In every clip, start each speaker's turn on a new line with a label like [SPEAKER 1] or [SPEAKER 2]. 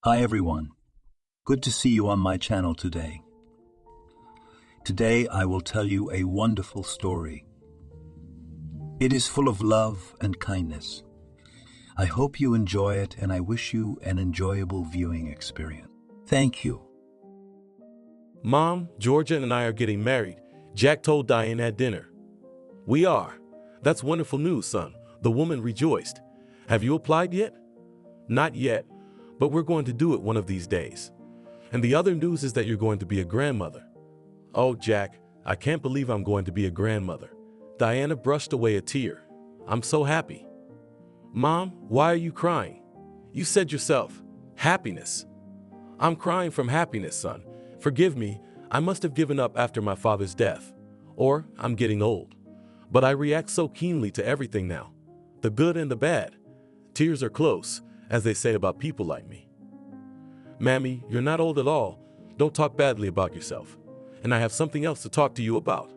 [SPEAKER 1] Hi everyone. Good to see you on my channel today. Today I will tell you a wonderful story. It is full of love and kindness. I hope you enjoy it and I wish you an enjoyable viewing experience. Thank you.
[SPEAKER 2] Mom, Georgia and I are getting married, Jack told Diane at dinner. We are. That's wonderful news, son. The woman rejoiced. Have you applied yet? Not yet, but we're going to do it one of these days. And the other news is that you're going to be a grandmother. Oh, Jack, I can't believe I'm going to be a grandmother. Diana brushed away a tear. I'm so happy. Mom, why are you crying? You said yourself, happiness. I'm crying from happiness, son. Forgive me, I must have given up after my father's death. Or I'm getting old. But I react so keenly to everything now. The good and the bad. Tears are close, as they say about people like me. Mammy, you're not old at all. Don't talk badly about yourself. And I have something else to talk to you about.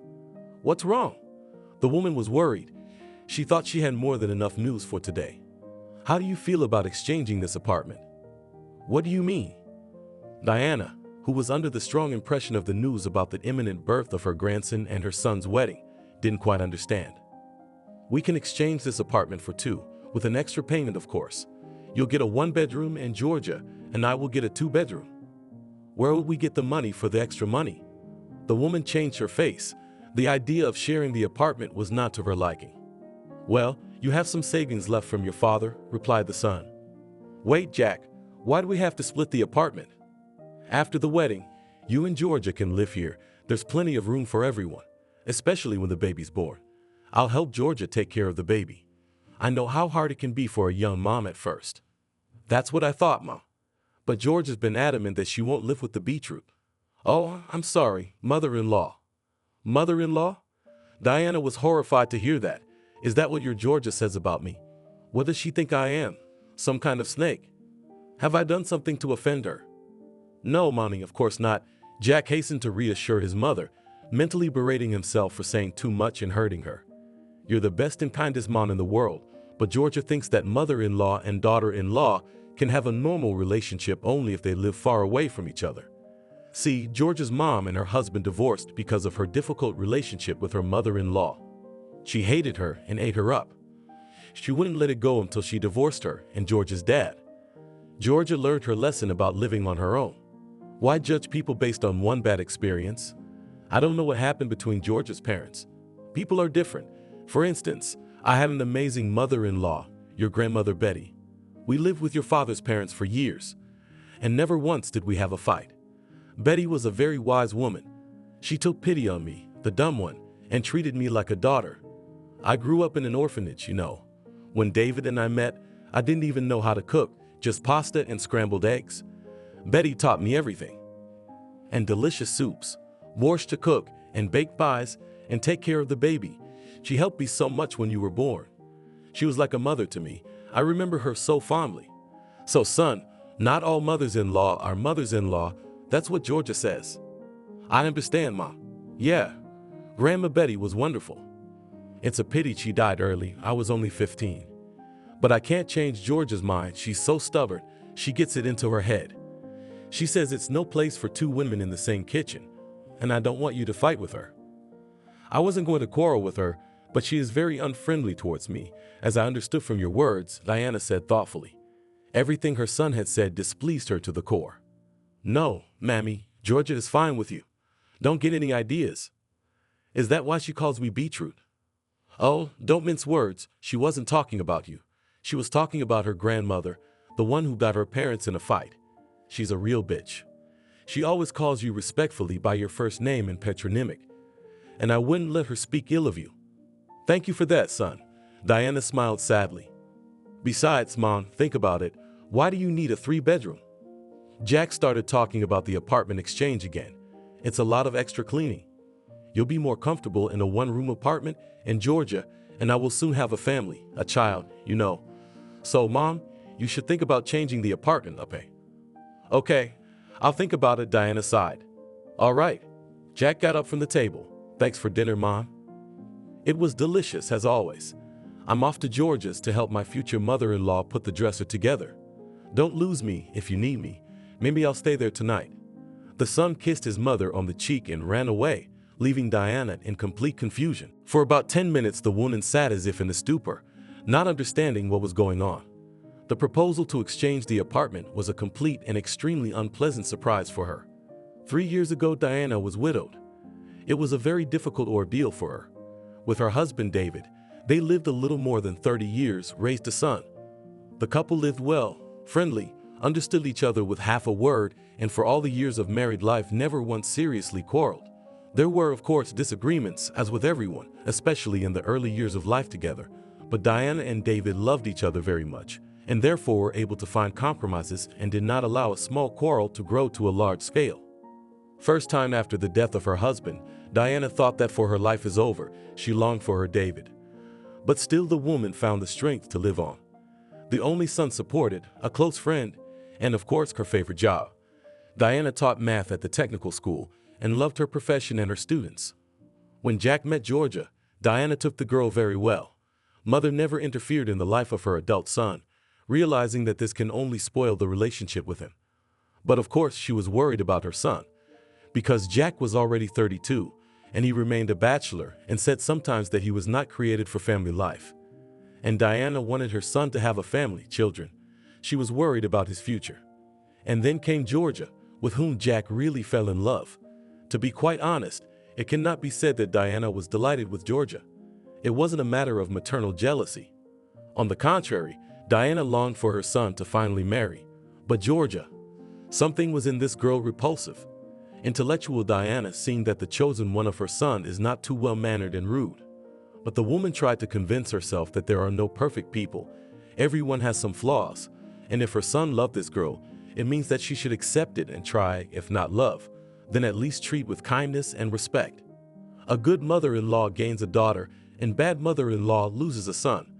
[SPEAKER 2] What's wrong? The woman was worried. She thought she had more than enough news for today. How do you feel about exchanging this apartment? What do you mean? Diana, who was under the strong impression of the news about the imminent birth of her grandson and her son's wedding, didn't quite understand. We can exchange this apartment for two, with an extra payment, of course. You'll get a one-bedroom in Georgia, and I will get a two-bedroom. Where will we get the money for the extra money? The woman changed her face. The idea of sharing the apartment was not to her liking. Well, you have some savings left from your father, replied the son. Wait, Jack, why do we have to split the apartment? After the wedding, you and Georgia can live here. There's plenty of room for everyone, especially when the baby's born. I'll help Georgia take care of the baby. I know how hard it can be for a young mom at first. That's what I thought, Mom. But George has been adamant that she won't live with the beetroot. Oh, I'm sorry, mother-in-law. Mother-in-law? Diana was horrified to hear that. Is that what your Georgia says about me? What does she think I am? Some kind of snake? Have I done something to offend her? No, Mommy, of course not. Jack hastened to reassure his mother, mentally berating himself for saying too much and hurting her. You're the best and kindest mom in the world, but Georgia thinks that mother-in-law and daughter-in-law can have a normal relationship only if they live far away from each other. See, Georgia's mom and her husband divorced because of her difficult relationship with her mother-in-law. She hated her and ate her up. She wouldn't let it go until she divorced her and Georgia's dad. Georgia learned her lesson about living on her own. Why judge people based on one bad experience? I don't know what happened between Georgia's parents. People are different. For instance, I had an amazing mother-in-law, your grandmother Betty. We lived with your father's parents for years, and never once did we have a fight. Betty was a very wise woman. She took pity on me, the dumb one, and treated me like a daughter. I grew up in an orphanage, you know. When David and I met, I didn't even know how to cook, just pasta and scrambled eggs. Betty taught me everything. And delicious soups, borscht to cook, and baked pies, and take care of the baby. She helped me so much when you were born. She was like a mother to me. I remember her so fondly. So son, not all mothers-in-law are mothers-in-law. That's what Georgia says. I understand, Mom. Yeah, Grandma Betty was wonderful. It's a pity she died early. I was only 15. But I can't change Georgia's mind. She's so stubborn. She gets it into her head. She says it's no place for two women in the same kitchen, and I don't want you to fight with her. I wasn't going to quarrel with her, but she is very unfriendly towards me, as I understood from your words, Diana said thoughtfully. Everything her son had said displeased her to the core. No, Mammy, Georgia is fine with you. Don't get any ideas. Is that why she calls me beetroot? Oh, don't mince words. She wasn't talking about you. She was talking about her grandmother, the one who got her parents in a fight. She's a real bitch. She always calls you respectfully by your first name and patronymic, and I wouldn't let her speak ill of you. Thank you for that, son. Diana smiled sadly. Besides, Mom, think about it. Why do you need a 3-bedroom? Jack started talking about the apartment exchange again. It's a lot of extra cleaning. You'll be more comfortable in a 1-room apartment in Georgia, and I will soon have a family, a child, you know. So, Mom, you should think about changing the apartment, okay? Okay, I'll think about it, Diana sighed. All right. Jack got up from the table. Thanks for dinner, Mom. It was delicious, as always. I'm off to Georgia's to help my future mother-in-law put the dresser together. Don't lose me if you need me. Maybe I'll stay there tonight." The son kissed his mother on the cheek and ran away, leaving Diana in complete confusion. For about 10 minutes, the woman sat as if in a stupor, not understanding what was going on. The proposal to exchange the apartment was a complete and extremely unpleasant surprise for her. 3 years ago, Diana was widowed. It was a very difficult ordeal for her. With her husband, David, they lived a little more than 30 years, raised a son. The couple lived well, friendly, understood each other with half a word, and for all the years of married life never once seriously quarreled. There were, of course, disagreements, as with everyone, especially in the early years of life together, but Diana and David loved each other very much, and therefore were able to find compromises and did not allow a small quarrel to grow to a large scale. First time after the death of her husband, Diana thought that for her life is over, she longed for her David. But still the woman found the strength to live on. The only son supported, a close friend, and of course her favorite job. Diana taught math at the technical school and loved her profession and her students. When Jack met Georgia, Diana took the girl very well. Mother never interfered in the life of her adult son, realizing that this can only spoil the relationship with him. But of course she was worried about her son, because Jack was already 32, and he remained a bachelor and said sometimes that he was not created for family life. And Diana wanted her son to have a family, children. She was worried about his future. And then came Georgia, with whom Jack really fell in love. To be quite honest, it cannot be said that Diana was delighted with Georgia. It wasn't a matter of maternal jealousy. On the contrary, Diana longed for her son to finally marry. But Georgia, something was in this girl repulsive. Intellectual Diana, seeing that the chosen one of her son is not too well-mannered and rude. But the woman tried to convince herself that there are no perfect people. Everyone has some flaws, and if her son loved this girl, it means that she should accept it and try, if not love, then at least treat with kindness and respect. A good mother-in-law gains a daughter, and bad mother-in-law loses a son.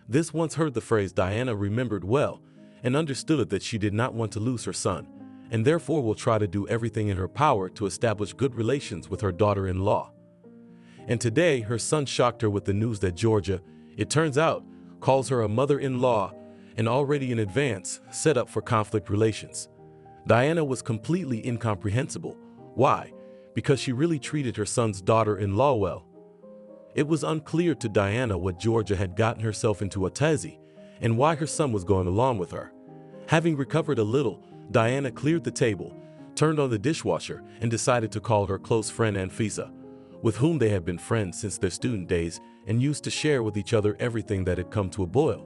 [SPEAKER 2] This once heard the phrase Diana remembered well, and understood that she did not want to lose her son, and therefore will try to do everything in her power to establish good relations with her daughter-in-law. And today, her son shocked her with the news that Georgia, it turns out, calls her a mother-in-law and already in advance set up for conflict relations. Diana was completely incomprehensible. Why? Because she really treated her son's daughter-in-law well. It was unclear to Diana what Georgia had gotten herself into a tizzy and why her son was going along with her. Having recovered a little, Diana cleared the table, turned on the dishwasher, and decided to call her close friend Anfisa, with whom they had been friends since their student days and used to share with each other everything that had come to a boil.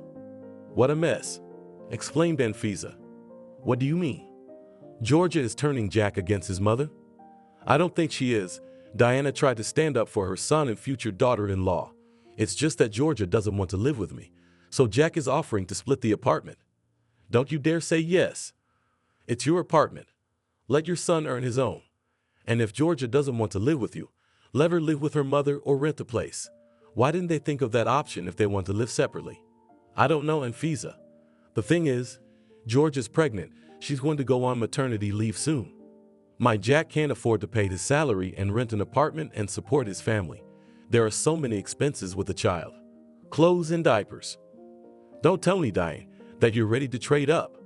[SPEAKER 2] "What a mess," exclaimed Anfisa. "What do you mean? Georgia is turning Jack against his mother?" "I don't think she is." Diana tried to stand up for her son and future daughter-in-law. "It's just that Georgia doesn't want to live with me, so Jack is offering to split the apartment." "Don't you dare say yes. It's your apartment. Let your son earn his own. And if Georgia doesn't want to live with you, let her live with her mother or rent a place. Why didn't they think of that option if they want to live separately?" "I don't know, Anfisa. The thing is, Georgia's pregnant. She's going to go on maternity leave soon. My Jack can't afford to pay his salary and rent an apartment and support his family. There are so many expenses with a child. Clothes and diapers. Don't tell me, Diane, that you're ready to trade up."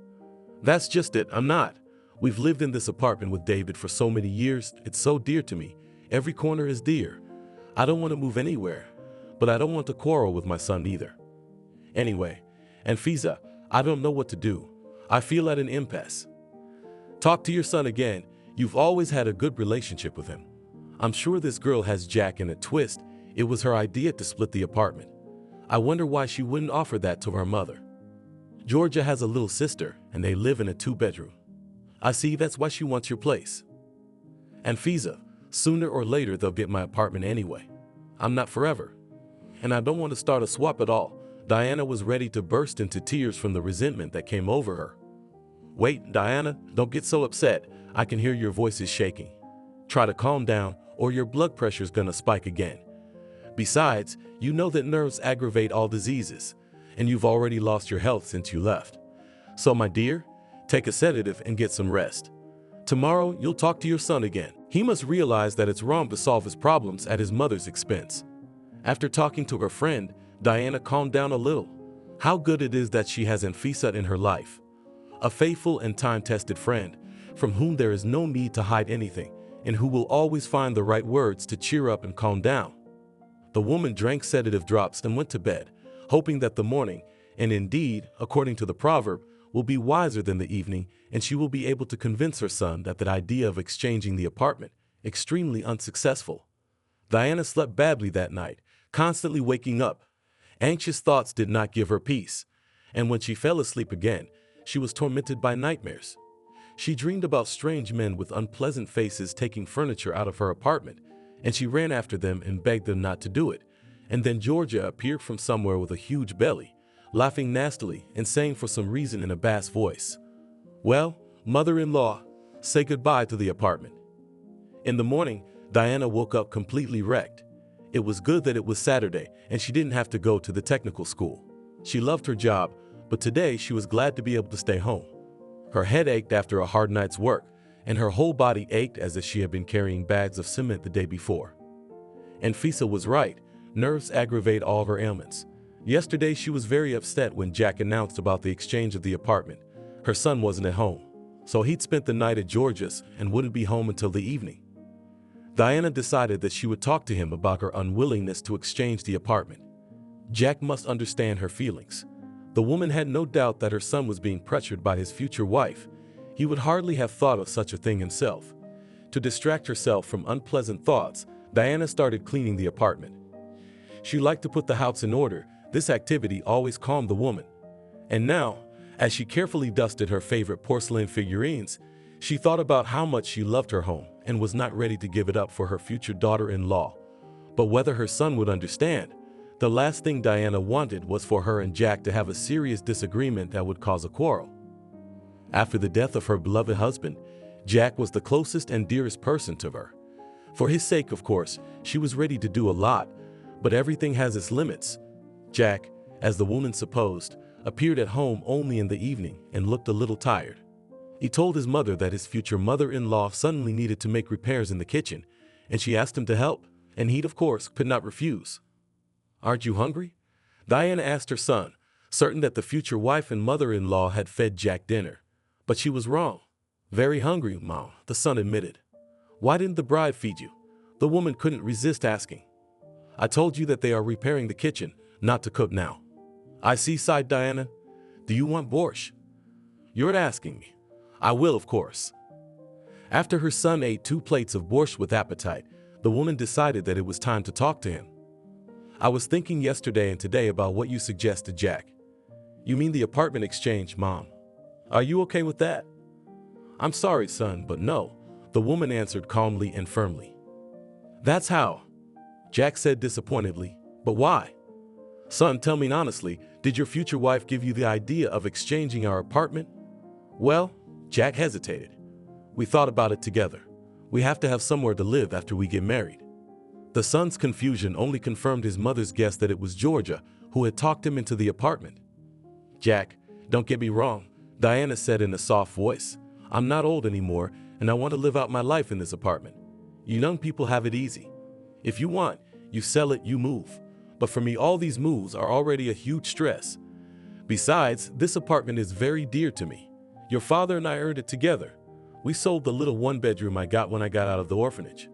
[SPEAKER 2] "That's just it, I'm not. We've lived in this apartment with David for so many years, it's so dear to me. Every corner is dear. I don't want to move anywhere, but I don't want to quarrel with my son either. Anyway, Anfisa, I don't know what to do. I feel at an impasse." "Talk to your son again. You've always had a good relationship with him. I'm sure this girl has Jack in a twist. It was her idea to split the apartment. I wonder why she wouldn't offer that to her mother. Georgia has a little sister, and they live in a 2-bedroom. I see, that's why she wants your place. Anfisa, sooner or later they'll get my apartment anyway. I'm not forever. And I don't want to start a swap at all." Diana was ready to burst into tears from the resentment that came over her. "Wait, Diana, don't get so upset. I can hear your voice is shaking. Try to calm down, or your blood pressure's gonna spike again. Besides, you know that nerves aggravate all diseases, and you've already lost your health since you left. So, my dear, take a sedative and get some rest. Tomorrow, you'll talk to your son again. He must realize that it's wrong to solve his problems at his mother's expense." After talking to her friend, Diana calmed down a little. How good it is that she has Anfisa in her life. a faithful and time-tested friend from whom there is no need to hide anything and who will always find the right words to cheer up and calm down. The woman drank sedative drops and went to bed, hoping that the morning, and indeed, according to the proverb, will be wiser than the evening, and she will be able to convince her son that idea of exchanging the apartment, extremely unsuccessful. Diana slept badly that night, constantly waking up. Anxious thoughts did not give her peace, and when she fell asleep again, she was tormented by nightmares. She dreamed about strange men with unpleasant faces taking furniture out of her apartment, and she ran after them and begged them not to do it. And then Georgia appeared from somewhere with a huge belly, laughing nastily and saying for some reason in a bass voice, "Well, mother-in-law, say goodbye to the apartment." In the morning, Diana woke up completely wrecked. It was good that it was Saturday and she didn't have to go to the technical school. She loved her job, but today she was glad to be able to stay home. Her head ached after a hard night's work, and her whole body ached as if she had been carrying bags of cement the day before. And Fisa was right, nerves aggravate all her ailments. Yesterday she was very upset when Jack announced about the exchange of the apartment. Her son wasn't at home, so he'd spent the night at Georgia's and wouldn't be home until the evening. Diana decided that she would talk to him about her unwillingness to exchange the apartment. Jack must understand her feelings. The woman had no doubt that her son was being pressured by his future wife. He would hardly have thought of such a thing himself. To distract herself from unpleasant thoughts, Diana started cleaning the apartment. She liked to put the house in order. This activity always calmed the woman. And now, as she carefully dusted her favorite porcelain figurines, she thought about how much she loved her home and was not ready to give it up for her future daughter-in-law. But whether her son would understand, the last thing Diana wanted was for her and Jack to have a serious disagreement that would cause a quarrel. After the death of her beloved husband, Jack was the closest and dearest person to her. For his sake, of course, she was ready to do a lot, but everything has its limits. Jack, as the woman supposed, appeared at home only in the evening and looked a little tired. He told his mother that his future mother-in-law suddenly needed to make repairs in the kitchen, and she asked him to help, and he, of course, could not refuse. "Aren't you hungry?" Diana asked her son, certain that the future wife and mother-in-law had fed Jack dinner. But she was wrong. "Very hungry, Mom," the son admitted. "Why didn't the bride feed you?" The woman couldn't resist asking. "I told you that they are repairing the kitchen, not to cook now." "I see," sighed Diana. "Do you want borscht?" "You're asking me." "I will, of course." After her son ate 2 plates of borscht with appetite, the woman decided that it was time to talk to him. "I was thinking yesterday and today about what you suggested, Jack." "You mean the apartment exchange, Mom? Are you okay with that?" "I'm sorry, son, but no," the woman answered calmly and firmly. "That's how," Jack said disappointedly. "But why?" "Son, tell me honestly, did your future wife give you the idea of exchanging our apartment?" "Well," Jack hesitated. "We thought about it together. We have to have somewhere to live after we get married." The son's confusion only confirmed his mother's guess that it was Georgia who had talked him into the apartment. "Jack, don't get me wrong," Diana said in a soft voice. "I'm not old anymore, and I want to live out my life in this apartment. You young people have it easy. If you want, you sell it, you move. But for me, all these moves are already a huge stress. Besides, this apartment is very dear to me. Your father and I earned it together. We sold the little 1-bedroom I got when I got out of the orphanage.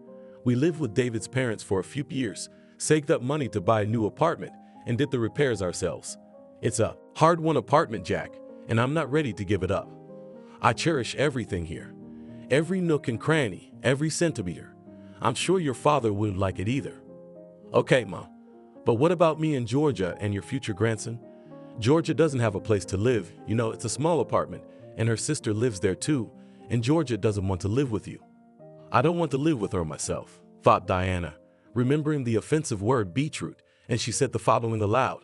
[SPEAKER 2] We lived with David's parents for a few years, saved up money to buy a new apartment, and did the repairs ourselves. It's a hard-won apartment, Jack, and I'm not ready to give it up. I cherish everything here. Every nook and cranny, every centimeter. I'm sure your father wouldn't like it either." "Okay, Mom. But what about me and Georgia and your future grandson? Georgia doesn't have a place to live. You know, it's a small apartment, and her sister lives there too, and Georgia doesn't want to live with you." "I don't want to live with her myself," thought Diana, remembering the offensive word beetroot, and she said the following aloud.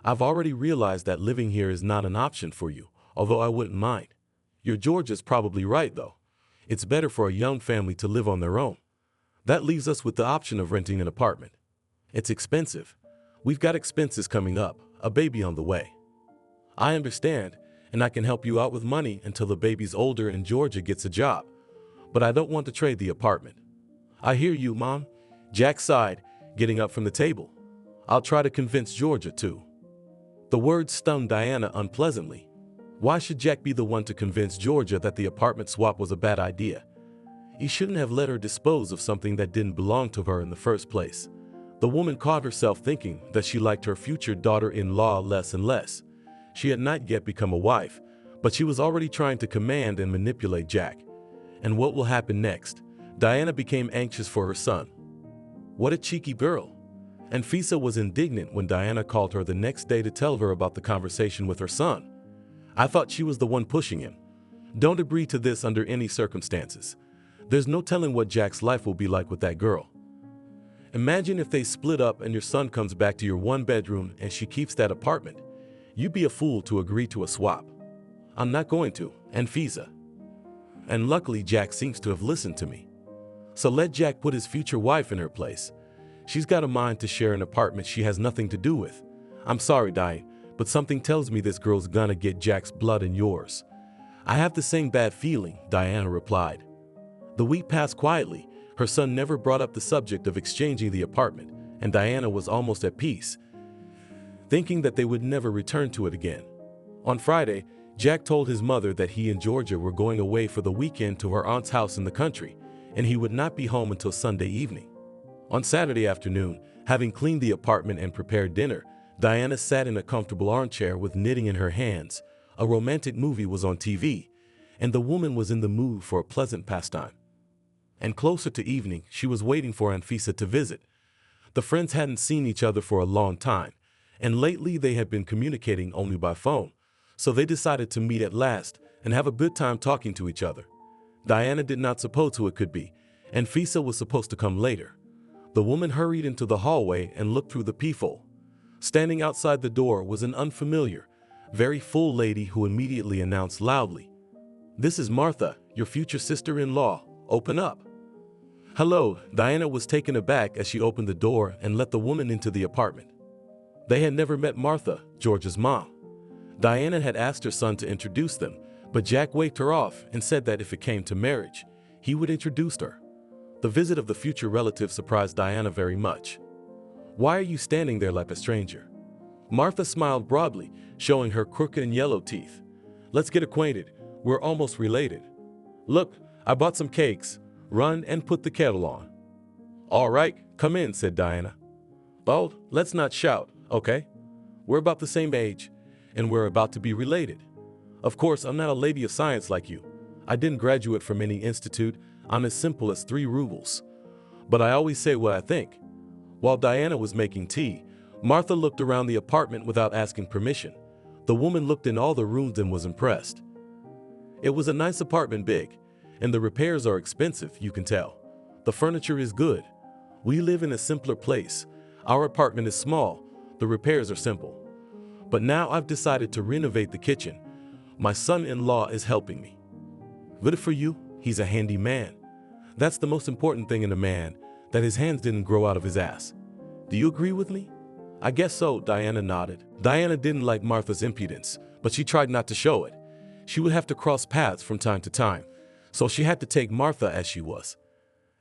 [SPEAKER 2] "I've already realized that living here is not an option for you, although I wouldn't mind. Your Georgia's probably right, though. It's better for a young family to live on their own. That leaves us with the option of renting an apartment. It's expensive. We've got expenses coming up, a baby on the way. I understand, and I can help you out with money until the baby's older and Georgia gets a job. But I don't want to trade the apartment." "I hear you, Mom," Jack sighed, getting up from the table. "I'll try to convince Georgia too." The words stung Diana unpleasantly. Why should Jack be the one to convince Georgia that the apartment swap was a bad idea? He shouldn't have let her dispose of something that didn't belong to her in the first place. The woman caught herself thinking that she liked her future daughter-in-law less and less. She had not yet become a wife, but she was already trying to command and manipulate Jack. And what will happen next? Diana became anxious for her son. What a cheeky girl. Anfisa was indignant when Diana called her the next day to tell her about the conversation with her son. I thought she was the one pushing him. Don't agree to this under any circumstances. There's no telling what Jack's life will be like with that girl. Imagine if they split up and your son comes back to your one bedroom and she keeps that apartment. You'd be a fool to agree to a swap. I'm not going to, Anfisa. And luckily Jack seems to have listened to me. So let Jack put his future wife in her place. She's got a mind to share an apartment she has nothing to do with. I'm sorry, Di, but something tells me this girl's gonna get Jack's blood and yours. I have the same bad feeling, Diana replied. The week passed quietly. Her son never brought up the subject of exchanging the apartment, and Diana was almost at peace, thinking that they would never return to it again. On Friday, Jack told his mother that he and Georgia were going away for the weekend to her aunt's house in the country, and he would not be home until Sunday evening. On Saturday afternoon, having cleaned the apartment and prepared dinner, Diana sat in a comfortable armchair with knitting in her hands. A romantic movie was on TV, and the woman was in the mood for a pleasant pastime. And closer to evening, she was waiting for Anfisa to visit. The friends hadn't seen each other for a long time, and lately they had been communicating only by phone, so they decided to meet at last and have a good time talking to each other. Diana did not suppose who it could be. Anfisa was supposed to come later. The woman hurried into the hallway and looked through the peephole. Standing outside the door was an unfamiliar, very full lady who immediately announced loudly, "This is Martha, your future sister-in-law. Open up." Hello, Diana was taken aback as she opened the door and let the woman into the apartment. They had never met Martha, George's mom. Diana had asked her son to introduce them, but Jack waved her off and said that if it came to marriage, he would introduce her. The visit of the future relative surprised Diana very much. "Why are you standing there like a stranger?" Martha smiled broadly, showing her crooked and yellow teeth. "Let's get acquainted. We're almost related. Look, I bought some cakes. Run and put the kettle on." "All right, come in," said Diana. "Oh, let's not shout, okay? We're about the same age, and we're about to be related. Of course, I'm not a lady of science like you. I didn't graduate from any institute. I'm as simple as 3 rubles. But I always say what I think." While Diana was making tea, Martha looked around the apartment without asking permission. The woman looked in all the rooms and was impressed. It was a nice apartment, big, and the repairs are expensive, you can tell. The furniture is good. We live in a simpler place. Our apartment is small. The repairs are simple. But now I've decided to renovate the kitchen. My son-in-law is helping me. Good for you. He's a handy man. That's the most important thing in a man, that his hands didn't grow out of his ass. Do you agree with me? I guess so, Diana nodded. Diana didn't like Martha's impudence, but she tried not to show it. She would have to cross paths from time to time, so she had to take Martha as she was.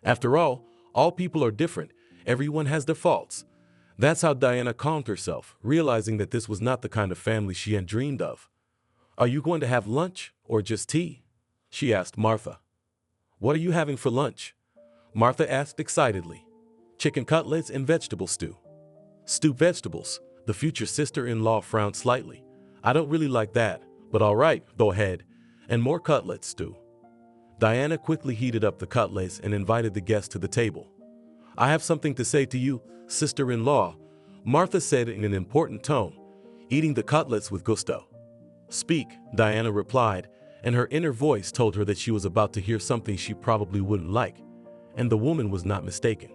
[SPEAKER 2] After all people are different. Everyone has their faults. That's how Diana calmed herself, realizing that this was not the kind of family she had dreamed of. "Are you going to have lunch or just tea?" she asked Martha. "What are you having for lunch?" Martha asked excitedly. "Chicken cutlets and vegetable stew." "Stewed vegetables?" The future sister-in-law frowned slightly. "I don't really like that, but all right, go ahead. And more cutlets, stew." Diana quickly heated up the cutlets and invited the guests to the table. "I have something to say to you, sister-in-law," Martha said in an important tone, eating the cutlets with gusto. "Speak," Diana replied, and her inner voice told her that she was about to hear something she probably wouldn't like, and the woman was not mistaken.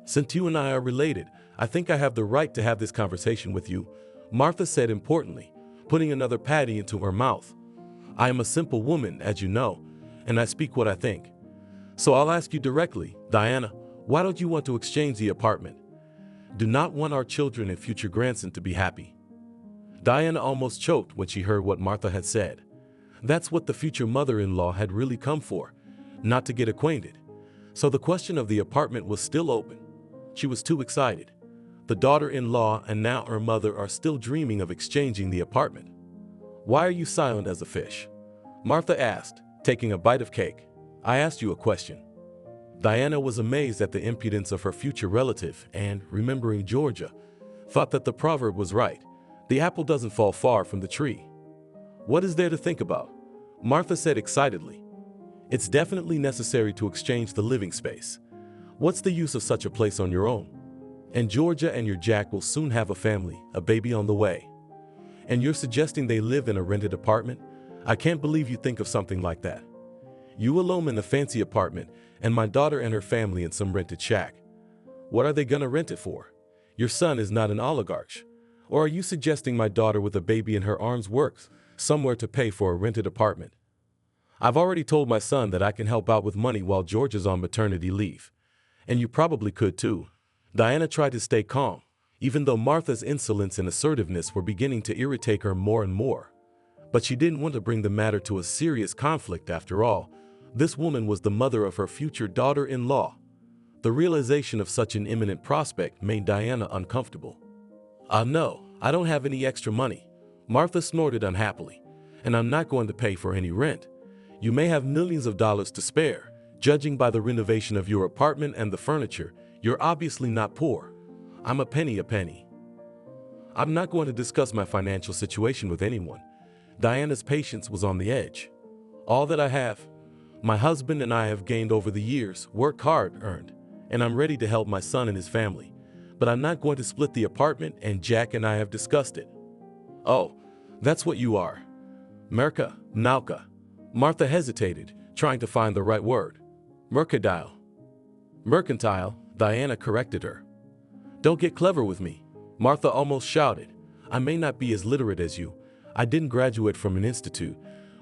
[SPEAKER 2] "Since you and I are related, I think I have the right to have this conversation with you," Martha said importantly, putting another patty into her mouth. "I am a simple woman, as you know, and I speak what I think. So I'll ask you directly, Diana, why don't you want to exchange the apartment? Do not want our children and future grandson to be happy." Diana almost choked when she heard what Martha had said. That's what the future mother-in-law had really come for, not to get acquainted. So the question of the apartment was still open. She was too excited. The daughter-in-law and now her mother are still dreaming of exchanging the apartment. Why are you silent as a fish? Martha asked, taking a bite of cake. I asked you a question. Diana was amazed at the impudence of her future relative and, remembering Georgia, thought that the proverb was right. The apple doesn't fall far from the tree. What is there to think about? Martha said excitedly. It's definitely necessary to exchange the living space. What's the use of such a place on your own? And Georgia and your Jack will soon have a family, a baby on the way. And you're suggesting they live in a rented apartment? I can't believe you think of something like that. You alone in a fancy apartment, and my daughter and her family in some rented shack. What are they gonna rent it for? Your son is not an oligarch. Or are you suggesting my daughter with a baby in her arms works somewhere to pay for a rented apartment? I've already told my son that I can help out with money while George is on maternity leave. And you probably could too. Diana tried to stay calm, even though Martha's insolence and assertiveness were beginning to irritate her more and more. But she didn't want to bring the matter to a serious conflict after all. This woman was the mother of her future daughter-in-law. The realization of such an imminent prospect made Diana uncomfortable. No, I don't have any extra money. Martha snorted unhappily. And I'm not going to pay for any rent. You may have millions of dollars to spare. Judging by the renovation of your apartment and the furniture, you're obviously not poor. I'm a penny a penny. I'm not going to discuss my financial situation with anyone. Diana's patience was on the edge. All that I have, my husband and I have gained over the years, worked hard, earned, and I'm ready to help my son and his family. But I'm not going to split the apartment, and Jack and I have discussed it. Oh, that's what you are. Nauka. Martha hesitated, trying to find the right word. Mercantile, Diana corrected her. Don't get clever with me, Martha almost shouted. I may not be as literate as you. I didn't graduate from an institute,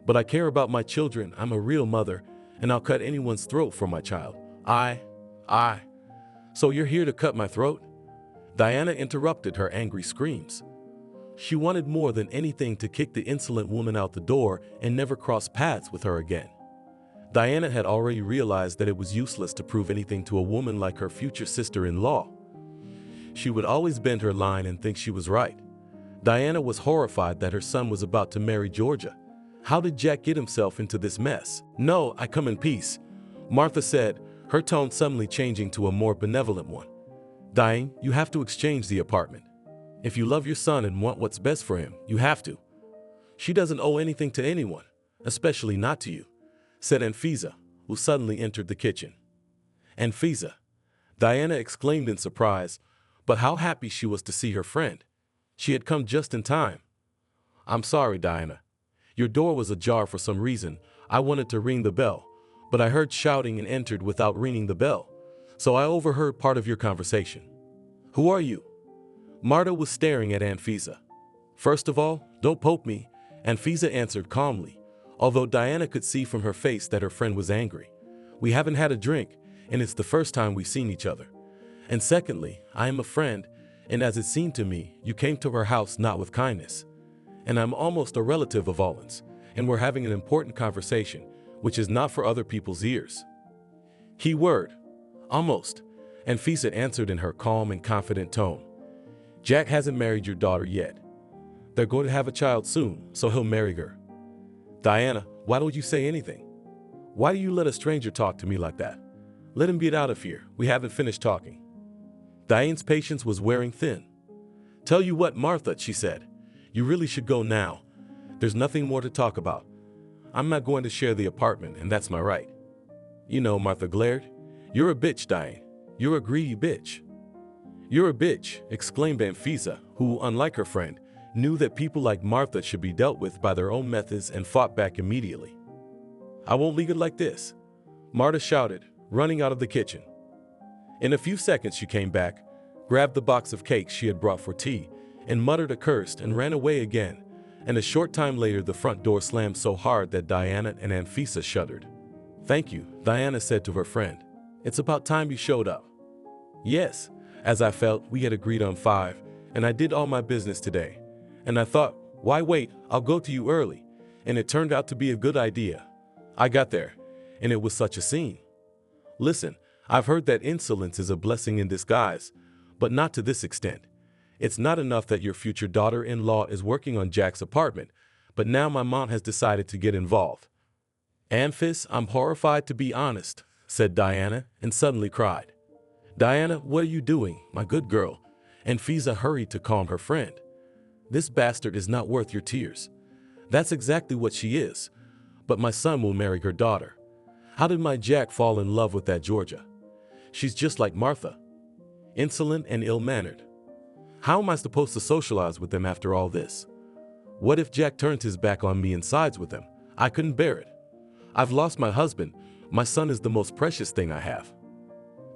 [SPEAKER 2] but I care about my children. I'm a real mother, and I'll cut anyone's throat for my child. So you're here to cut my throat? Diana interrupted her angry screams. She wanted more than anything to kick the insolent woman out the door and never cross paths with her again. Diana had already realized that it was useless to prove anything to a woman like her future sister-in-law. She would always bend her line and think she was right. Diana was horrified that her son was about to marry Georgia. How did Jack get himself into this mess? No, I come in peace, Martha said, her tone suddenly changing to a more benevolent one. Diane, you have to exchange the apartment. If you love your son and want what's best for him, you have to. She doesn't owe anything to anyone, especially not to you, said Anfisa, who suddenly entered the kitchen. Anfisa, Diana exclaimed in surprise, but how happy she was to see her friend. She had come just in time. I'm sorry, Diana. Your door was ajar for some reason. I wanted to ring the bell, but I heard shouting and entered without ringing the bell, so I overheard part of your conversation. Who are you? Marta was staring at Anfisa. First of all, don't poke me, Anfisa answered calmly, although Diana could see from her face that her friend was angry. We haven't had a drink, and it's the first time we've seen each other. And secondly, I am a friend, and as it seemed to me, you came to her house not with kindness. And I'm almost a relative of Olin's, and we're having an important conversation, which is not for other people's ears. Keyword, almost, Anfisa answered in her calm and confident tone. Jack hasn't married your daughter yet. They're going to have a child soon, so he'll marry her. Diana, why don't you say anything? Why do you let a stranger talk to me like that? Let him get out of here. We haven't finished talking. Diane's patience was wearing thin. Tell you what, Martha, she said. You really should go now. There's nothing more to talk about. I'm not going to share the apartment, and that's my right. You know, Martha glared. You're a bitch, Diane. You're a greedy bitch. You're a bitch, exclaimed Anfisa, who, unlike her friend, knew that people like Martha should be dealt with by their own methods and fought back immediately. I won't leave it like this, Marta shouted, running out of the kitchen. In a few seconds she came back, grabbed the box of cakes she had brought for tea, and muttered a curse and ran away again, and a short time later the front door slammed so hard that Diana and Anfisa shuddered. Thank you, Diana said to her friend. It's about time you showed up. Yes, as I felt, we had agreed on 5, and I did all my business today. And I thought, why wait, I'll go to you early. And it turned out to be a good idea. I got there, and it was such a scene. Listen, I've heard that insolence is a blessing in disguise, but not to this extent. It's not enough that your future daughter-in-law is working on Jack's apartment, but now my mom has decided to get involved. Amphis, I'm horrified to be honest, said Diana, and suddenly cried. Diana, what are you doing, my good girl? And Fiza hurried to calm her friend. This bastard is not worth your tears. That's exactly what she is. But my son will marry her daughter. How did my Jack fall in love with that Georgia? She's just like Martha. Insolent and ill-mannered. How am I supposed to socialize with them after all this? What if Jack turned his back on me and sides with him? I couldn't bear it. I've lost my husband. My son is the most precious thing I have.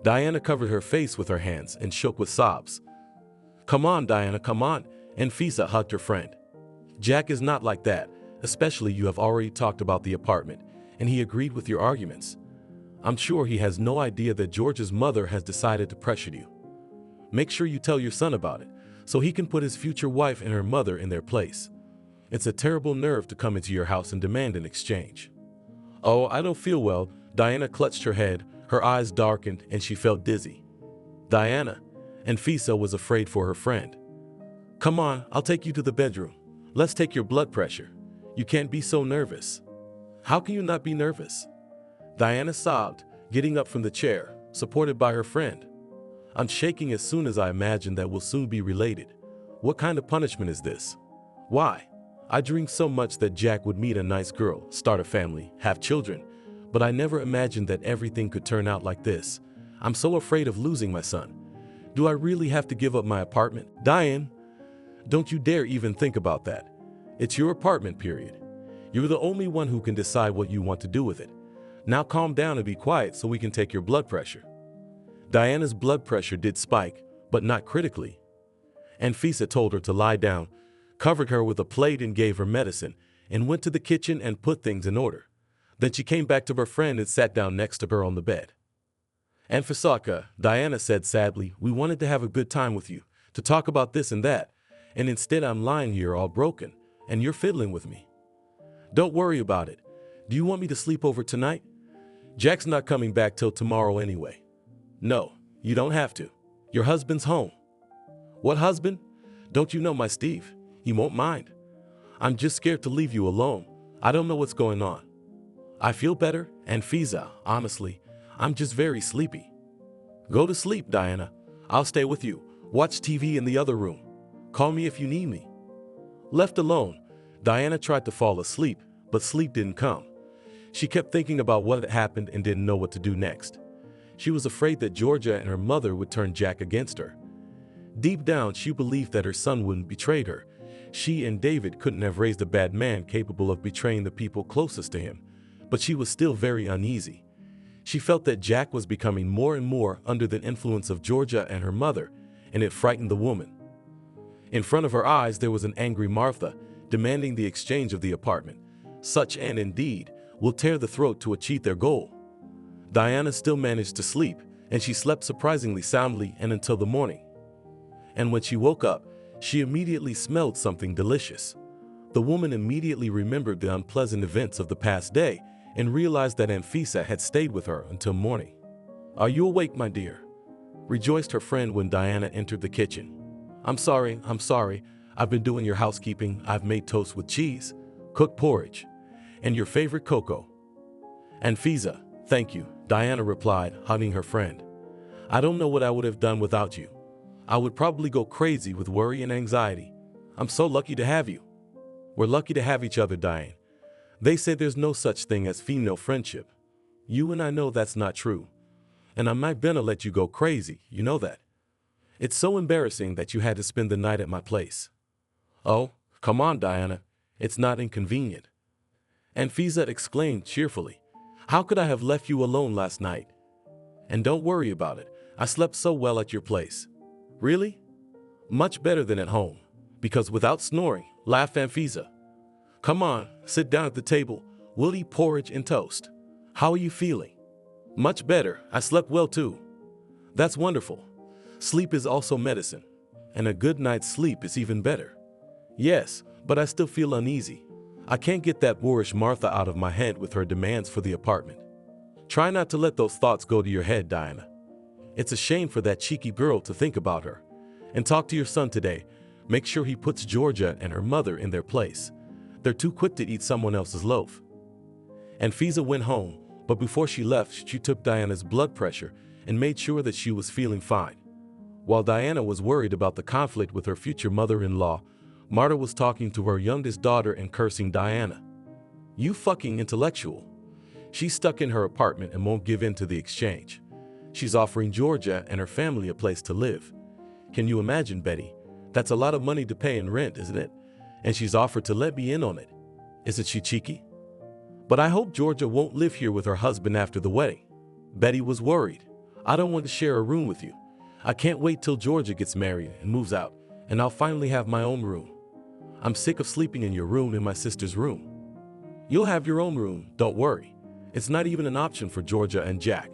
[SPEAKER 2] Diana covered her face with her hands and shook with sobs. Come on, Diana, come on. And Fiza hugged her friend. Jack is not like that, especially you have already talked about the apartment, and he agreed with your arguments. I'm sure he has no idea that George's mother has decided to pressure you. Make sure you tell your son about it, so he can put his future wife and her mother in their place. It's a terrible nerve to come into your house and demand an exchange. Oh, I don't feel well. Diana clutched her head, her eyes darkened, and she felt dizzy. Diana, and Fiza was afraid for her friend. Come on, I'll take you to the bedroom. Let's take your blood pressure. You can't be so nervous. How can you not be nervous? Diana sobbed, getting up from the chair, supported by her friend. I'm shaking as soon as I imagine that we'll soon be related. What kind of punishment is this? Why? I dreamed so much that Jack would meet a nice girl, start a family, have children, but I never imagined that everything could turn out like this. I'm so afraid of losing my son. Do I really have to give up my apartment? Diane, don't you dare even think about that. It's your apartment, period. You're the only one who can decide what you want to do with it. Now calm down and be quiet so we can take your blood pressure. Diana's blood pressure did spike, but not critically. And Fiza told her to lie down, covered her with a plate and gave her medicine, and went to the kitchen and put things in order. Then she came back to her friend and sat down next to her on the bed. And Fasaka, Diana said sadly, we wanted to have a good time with you, to talk about this and that, and instead I'm lying here all broken, and you're fiddling with me. Don't worry about it. Do you want me to sleep over tonight? Jack's not coming back till tomorrow anyway. No, you don't have to. Your husband's home. What husband? Don't you know my Steve? He won't mind. I'm just scared to leave you alone. I don't know what's going on. I feel better, and Fiza, honestly, I'm just very sleepy. Go to sleep, Diana. I'll stay with you. Watch TV in the other room. Call me if you need me. Left alone, Diana tried to fall asleep, but sleep didn't come. She kept thinking about what had happened and didn't know what to do next. She was afraid that Georgia and her mother would turn Jack against her. Deep down, she believed that her son wouldn't betray her. She and David couldn't have raised a bad man capable of betraying the people closest to him, but she was still very uneasy. She felt that Jack was becoming more and more under the influence of Georgia and her mother, and it frightened the woman. In front of her eyes, there was an angry Martha, demanding the exchange of the apartment. Such an indeed will tear the throat to achieve their goal. Diana still managed to sleep, and she slept surprisingly soundly and until the morning. And when she woke up, she immediately smelled something delicious. The woman immediately remembered the unpleasant events of the past day and realized that Anfisa had stayed with her until morning. Are you awake, my dear? Rejoiced her friend when Diana entered the kitchen. I'm sorry. I've been doing your housekeeping. I've made toast with cheese, cooked porridge, and your favorite cocoa. Anfisa, thank you, Diana replied, hugging her friend. I don't know what I would have done without you. I would probably go crazy with worry and anxiety. I'm so lucky to have you. We're lucky to have each other, Diane. They say there's no such thing as female friendship. You and I know that's not true. And I'm not gonna let you go crazy, you know that. It's so embarrassing that you had to spend the night at my place. Oh, come on, Diana. It's not inconvenient. And Fiza exclaimed cheerfully, how could I have left you alone last night? And don't worry about it. I slept so well at your place. Really? Much better than at home. Because without snoring, laughed Anfisa. Come on, sit down at the table. We'll eat porridge and toast. How are you feeling? Much better. I slept well too. That's wonderful. Sleep is also medicine. And a good night's sleep is even better. Yes, but I still feel uneasy. I can't get that boorish Martha out of my head with her demands for the apartment. Try not to let those thoughts go to your head, Diana. It's a shame for that cheeky girl to think about her. And talk to your son today. Make sure he puts Georgia and her mother in their place. They're too quick to eat someone else's loaf. And Fiza went home, but before she left, she took Diana's blood pressure and made sure that she was feeling fine. While Diana was worried about the conflict with her future mother-in-law, Marta was talking to her youngest daughter and cursing Diana. "You fucking intellectual." She's stuck in her apartment and won't give in to the exchange. She's offering Georgia and her family a place to live. Can you imagine, Betty? That's a lot of money to pay in rent, isn't it? And she's offered to let me in on it. Isn't she cheeky? But I hope Georgia won't live here with her husband after the wedding. Betty was worried. I don't want to share a room with you. I can't wait till Georgia gets married and moves out, and I'll finally have my own room. I'm sick of sleeping in your room and my sister's room. You'll have your own room, don't worry. It's not even an option for Georgia and Jack.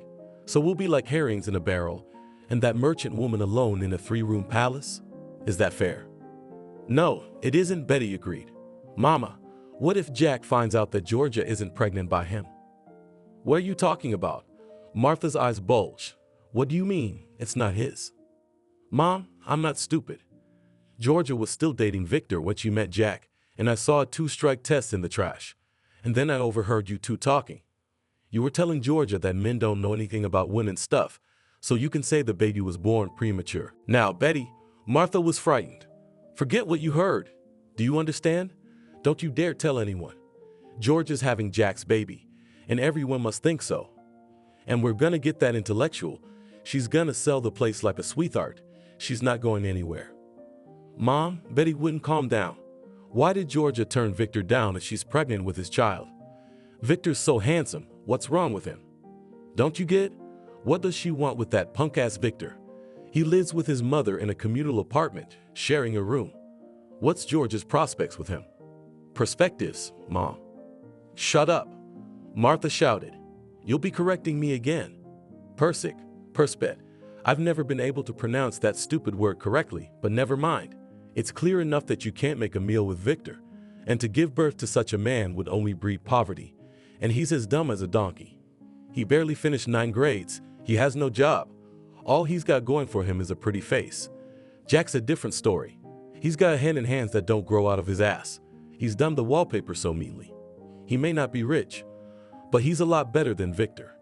[SPEAKER 2] So we'll be like herrings in a barrel, and that merchant woman alone in a 3-room palace? Is that fair? No, it isn't, Betty agreed. Mama, what if Jack finds out that Georgia isn't pregnant by him? What are you talking about? Martha's eyes bulged. What do you mean, it's not his? Mom, I'm not stupid. Georgia was still dating Victor when she met Jack, and I saw a 2-strike test in the trash. And then I overheard you two talking. You were telling Georgia that men don't know anything about women's stuff, so you can say the baby was born premature. Now, Betty, Martha was frightened. Forget what you heard. Do you understand? Don't you dare tell anyone. Georgia's having Jack's baby, and everyone must think so. And we're gonna get that intellectual. She's gonna sell the place like a sweetheart. She's not going anywhere. Mom, Betty wouldn't calm down. Why did Georgia turn Victor down if she's pregnant with his child? Victor's so handsome. What's wrong with him? Don't you get? What does she want with that punk-ass Victor? He lives with his mother in a communal apartment, sharing a room. What's George's prospects with him? Perspectives, Mom. Shut up, Martha shouted. You'll be correcting me again. Perspet. I've never been able to pronounce that stupid word correctly, but never mind. It's clear enough that you can't make a meal with Victor, and to give birth to such a man would only breed poverty, and he's as dumb as a donkey. He barely finished 9 grades. He has no job. All he's got going for him is a pretty face. Jack's a different story. He's got a hand in hands that don't grow out of his ass. He's done the wallpaper so meanly. He may not be rich, but he's a lot better than Victor.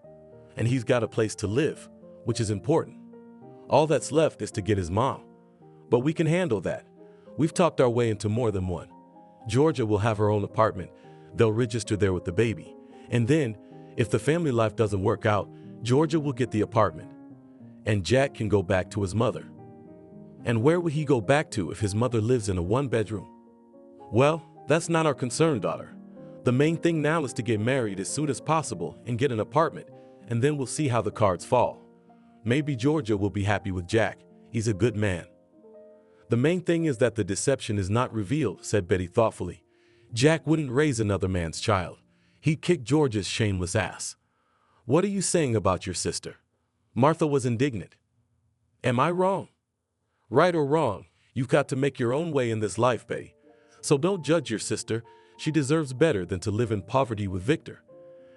[SPEAKER 2] And he's got a place to live, which is important. All that's left is to get his mom. But we can handle that. We've talked our way into more than one. Georgia will have her own apartment. They'll register there with the baby. And then, if the family life doesn't work out, Georgia will get the apartment. And Jack can go back to his mother. And where would he go back to if his mother lives in a 1-bedroom? Well, that's not our concern, daughter. The main thing now is to get married as soon as possible and get an apartment, and then we'll see how the cards fall. Maybe Georgia will be happy with Jack. He's a good man. The main thing is that the deception is not revealed, said Betty thoughtfully. Jack wouldn't raise another man's child. He'd kick Georgia's shameless ass. What are you saying about your sister? Martha was indignant. Am I wrong? Right or wrong, you've got to make your own way in this life, Betty. So don't judge your sister. She deserves better than to live in poverty with Victor.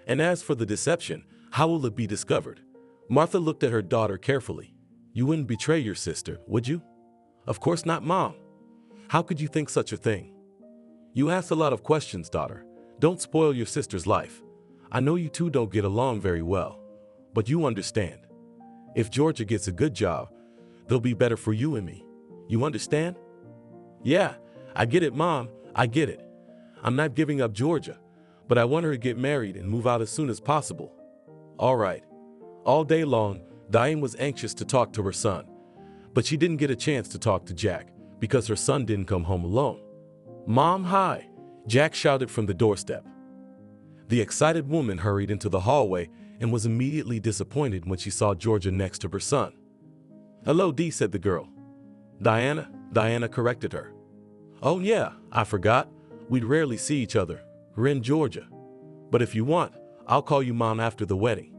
[SPEAKER 2] And as for the deception, how will it be discovered? Martha looked at her daughter carefully. You wouldn't betray your sister, would you? Of course not, Mom. How could you think such a thing? You ask a lot of questions, daughter. Don't spoil your sister's life. I know you two don't get along very well, but you understand. If Georgia gets a good job, they'll be better for you and me. You understand? Yeah, I get it, Mom. I get it. I'm not giving up Georgia, but I want her to get married and move out as soon as possible. All right. All day long, Diane was anxious to talk to her son, but she didn't get a chance to talk to Jack because her son didn't come home alone. Mom, hi, Jack shouted from the doorstep. The excited woman hurried into the hallway and was immediately disappointed when she saw Georgia next to her son. Hello, Dee, said the girl. Diana corrected her. Oh yeah, I forgot. We'd rarely see each other. We're in Georgia. But if you want, I'll call you Mom after the wedding.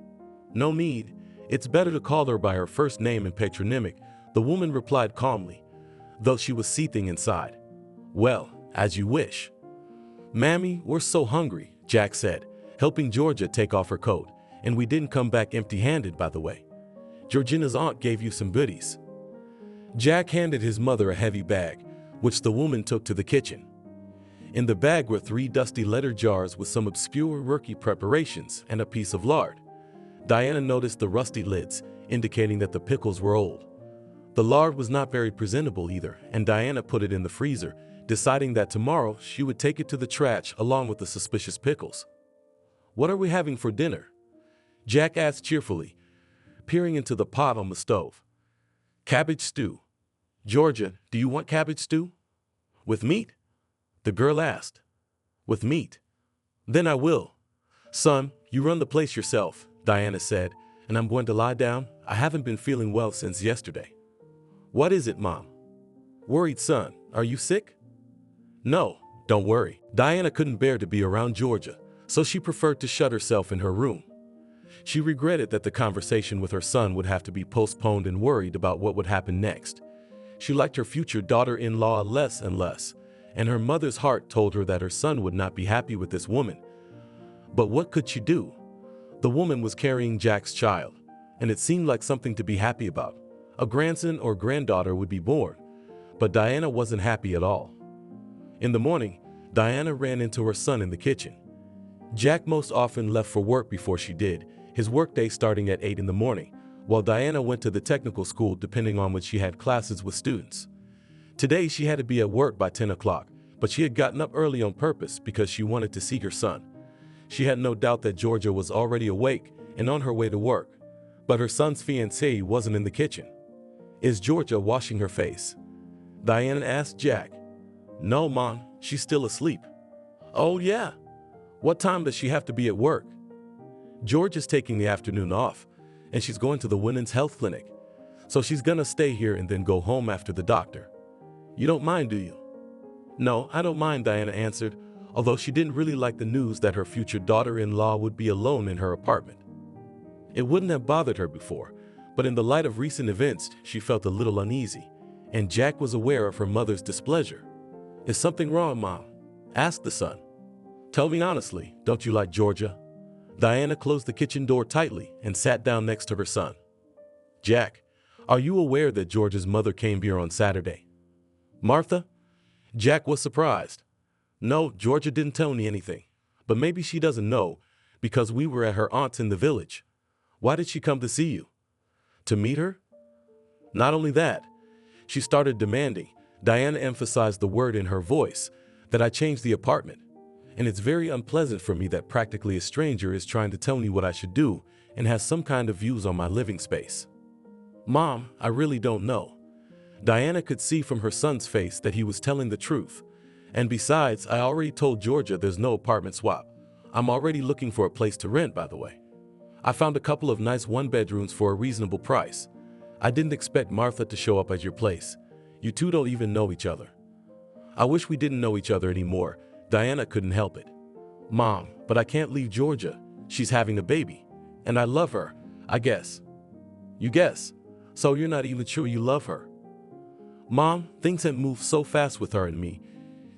[SPEAKER 2] No need. It's better to call her by her first name and patronymic, the woman replied calmly, though she was seething inside. Well, as you wish. Mammy, we're so hungry, Jack said, helping Georgia take off her coat, and we didn't come back empty-handed, by the way. Georgina's aunt gave you some goodies. Jack handed his mother a heavy bag, which the woman took to the kitchen. In the bag were 3 dusty leather jars with some obscure rookie preparations and a piece of lard. Diana noticed the rusty lids, indicating that the pickles were old. The lard was not very presentable either, and Diana put it in the freezer, deciding that tomorrow she would take it to the trash along with the suspicious pickles. "What are we having for dinner?" Jack asked cheerfully, peering into the pot on the stove. "Cabbage stew." "Georgia, do you want cabbage stew?" "With meat?" the girl asked. "With meat." "Then I will." "Son, you run the place yourself," Diana said, "and I'm going to lie down. I haven't been feeling well since yesterday." "What is it, Mom?" "Worried, son. Are you sick?" "No, don't worry." Diana couldn't bear to be around Georgia, so she preferred to shut herself in her room. She regretted that the conversation with her son would have to be postponed and worried about what would happen next. She liked her future daughter-in-law less and less, and her mother's heart told her that her son would not be happy with this woman. But what could she do? The woman was carrying Jack's child, and it seemed like something to be happy about. A grandson or granddaughter would be born, but Diana wasn't happy at all. In the morning, Diana ran into her son in the kitchen. Jack most often left for work before she did, his workday starting at 8 in the morning, while Diana went to the technical school depending on when she had classes with students. Today she had to be at work by 10 o'clock, but she had gotten up early on purpose because she wanted to see her son. She had no doubt that Georgia was already awake and on her way to work, but her son's fiancée wasn't in the kitchen. "Is Georgia washing her face?" Diana asked Jack. "No, Mom, she's still asleep." "Oh yeah? What time does she have to be at work?" "Georgia's taking the afternoon off, and she's going to the women's health clinic, so she's gonna stay here and then go home after the doctor." "You don't mind, do you?" "No, I don't mind," Diana answered, although she didn't really like the news that her future daughter-in-law would be alone in her apartment. It wouldn't have bothered her before, but in the light of recent events, she felt a little uneasy, and Jack was aware of her mother's displeasure. "Is something wrong, Mom?" asked the son. "Tell me honestly, don't you like Georgia?" Diana closed the kitchen door tightly and sat down next to her son. "Jack, are you aware that Georgia's mother came here on Saturday?" "Martha?" Jack was surprised. "No, Georgia didn't tell me anything, but maybe she doesn't know because we were at her aunt's in the village." "Why did she come to see you?" "To meet her?" "Not only that," she started demanding. Diana emphasized the word in her voice, "that I changed the apartment. And it's very unpleasant for me that practically a stranger is trying to tell me what I should do and has some kind of views on my living space." "Mom, I really don't know." Diana could see from her son's face that he was telling the truth. "And besides, I already told Georgia there's no apartment swap. I'm already looking for a place to rent, by the way. I found a couple of nice one-bedrooms for a reasonable price. I didn't expect Martha to show up at your place. You two don't even know each other." "I wish we didn't know each other anymore." Diana couldn't help it. "Mom, but I can't leave Georgia. She's having a baby. And I love her, I guess." "You guess? So you're not even sure you love her?" "Mom, things have moved so fast with her and me,"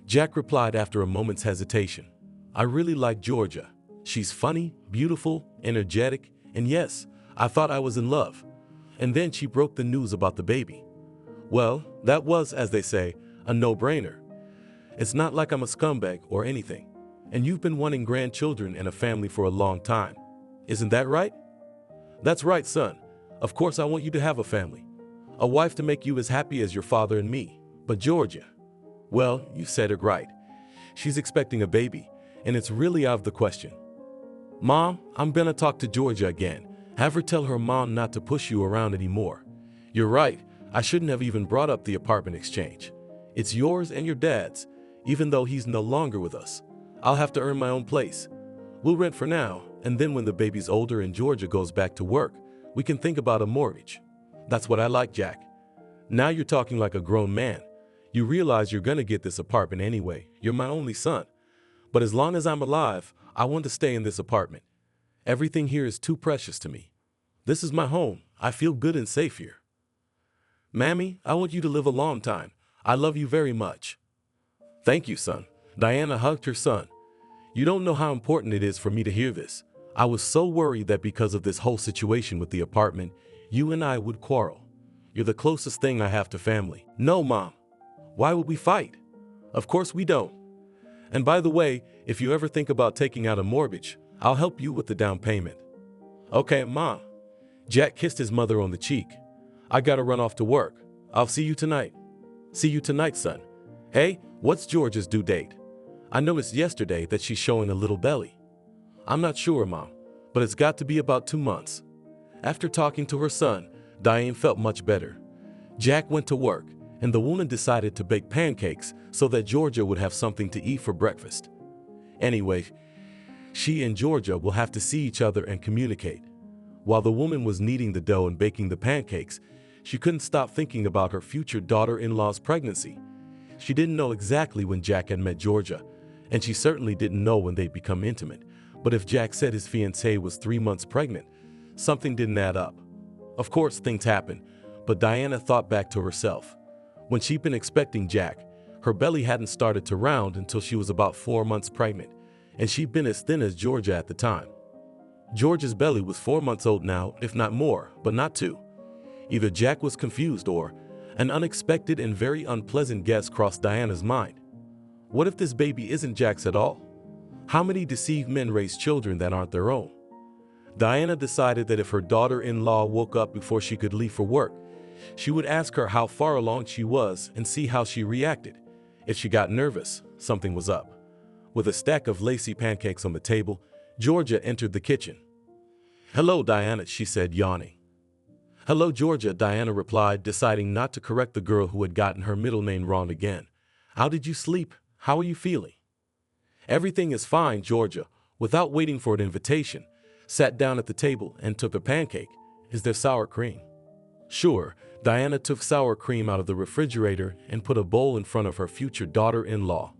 [SPEAKER 2] Jack replied after a moment's hesitation. "I really like Georgia. She's funny, beautiful, energetic, and yes, I thought I was in love. And then she broke the news about the baby. Well, that was, as they say, a no-brainer. It's not like I'm a scumbag or anything. And you've been wanting grandchildren and a family for a long time. Isn't that right?" "That's right, son. Of course I want you to have a family. A wife to make you as happy as your father and me. But Georgia, well, you said it right. She's expecting a baby, and it's really out of the question." "Mom, I'm gonna talk to Georgia again. Have her tell her mom not to push you around anymore. You're right, I shouldn't have even brought up the apartment exchange. It's yours and your dad's, even though he's no longer with us. I'll have to earn my own place. We'll rent for now, and then when the baby's older and Georgia goes back to work, we can think about a mortgage." "That's what I like, Jack. Now you're talking like a grown man. You realize you're gonna get this apartment anyway. You're my only son. But as long as I'm alive, I want to stay in this apartment. Everything here is too precious to me. This is my home. I feel good and safe here." "Mammy, I want you to live a long time. I love you very much." "Thank you, son." Diana hugged her son. "You don't know how important it is for me to hear this. I was so worried that because of this whole situation with the apartment, you and I would quarrel. You're the closest thing I have to family." "No, Mom. Why would we fight? Of course we don't. And by the way, if you ever think about taking out a mortgage, I'll help you with the down payment. Okay, Mom. Jack kissed his mother on the cheek. I gotta run off to work. I'll see you tonight. See you tonight, son. Hey, what's Georgia's due date? I noticed yesterday that she's showing a little belly. I'm not sure, Mom, but it's got to be about 2 months. After talking to her son, Diane felt much better. Jack went to work, and the woman decided to bake pancakes so that Georgia would have something to eat for breakfast. Anyway, she and Georgia will have to see each other and communicate. While the woman was kneading the dough and baking the pancakes, she couldn't stop thinking about her future daughter-in-law's pregnancy. She didn't know exactly when Jack had met Georgia, and she certainly didn't know when they'd become intimate. But if Jack said his fiancée was 3 months pregnant, something didn't add up. Of course, things happen, but Diana thought back to herself. When she'd been expecting Jack, her belly hadn't started to round until she was about 4 months pregnant, and she'd been as thin as Georgia at the time. Georgia's belly was 4 months old now, if not more, but not 2. Either Jack was confused or an unexpected and very unpleasant guess crossed Diana's mind. What if this baby isn't Jack's at all? How many deceived men raise children that aren't their own? Diana decided that if her daughter-in-law woke up before she could leave for work, she would ask her how far along she was and see how she reacted. If she got nervous, something was up. With a stack of lacy pancakes on the table, Georgia entered the kitchen. "Hello, Diana," she said, yawning. "Hello, Georgia," Diana replied, deciding not to correct the girl who had gotten her middle name wrong again. "How did you sleep? How are you feeling?" "Everything is fine," Georgia, without waiting for an invitation, sat down at the table and took a pancake. "Is there sour cream?" "Sure." Diana took sour cream out of the refrigerator and put a bowl in front of her future daughter-in-law.